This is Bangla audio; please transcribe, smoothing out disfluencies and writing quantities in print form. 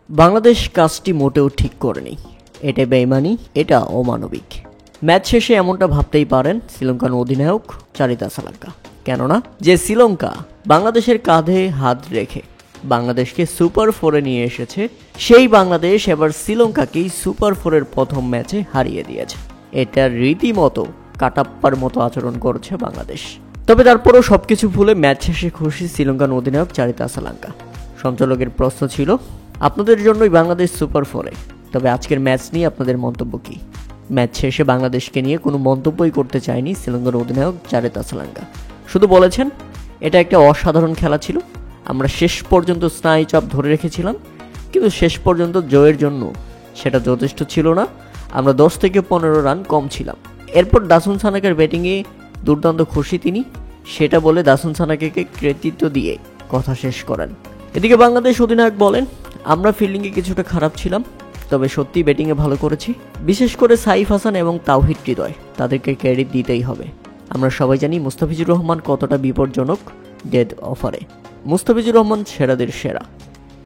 বাংলাদেশ কাজটি মোটেও ঠিক করেনি। এটা বেইমানি, এটা অমানবিক। ম্যাচ শেষে এমনটা ভাবতেই পারেন শ্রীলঙ্কান অধিনায়ক চারিতা সালাঙ্কা। কেননা যে শ্রীলঙ্কা বাংলাদেশের কাঁধে হাত রেখে বাংলাদেশকে সুপার ফোরে নিয়ে এসেছে, সেই বাংলাদেশ এবার শ্রীলঙ্কাকেই সুপার ফোরের প্রথম ম্যাচে হারিয়ে দিয়েছে। এটা রীতিমতো কাটাপ্পার মতো আচরণ করছে বাংলাদেশ। তবে তারপরও সবকিছু ভুলে ম্যাচ শেষে খুশি শ্রীলঙ্কান অধিনায়ক চারিতা সালাঙ্কা। সঞ্চালকের প্রশ্ন ছিল, আপনাদের জন্যই বাংলাদেশ সুপার ফোরে, তবে আজকের ম্যাচ নিয়ে আপনাদের মন্তব্য কি? ম্যাচ শেষে বাংলাদেশকে নিয়ে কোনো মন্তব্যই করতে চায়নি শ্রীলঙ্কার অধিনায়ক চারিতা সালাঙ্কা। শুধু বলেছেন, এটা একটা অসাধারণ খেলা ছিল, আমরা শেষ পর্যন্ত স্নায়ুচাপ ধরে রেখেছিলাম, কিন্তু শেষ পর্যন্ত জয়ের জন্য সেটা যথেষ্ট ছিল না, আমরা 10 থেকে 15 রান কম ছিলাম। এরপর দাসুন সানাকের ব্যাটিংয়ে দুর্দান্ত খুশি তিনি, সেটা বলে দাসুন সানাকে কৃতিত্ব দিয়ে কথা শেষ করেন। এদিকে বাংলাদেশ অধিনায়ক বলেন, আমরা ফিল্ডিংয়ে কিছুটা খারাপ ছিলাম, তবে সত্যি ব্যাটিংয়ে ভালো করেছি। বিশেষ করে সাইফ হাসান এবং তাওহিদ হৃদয়, তাদেরকে ক্রেডিট দিতেই হবে। আমরা সবাই জানি মুস্তাফিজুর রহমান কতটা বিপজ্জনক ডেড ওভারে। মুস্তাফিজুর রহমান সেরাদের সেরা।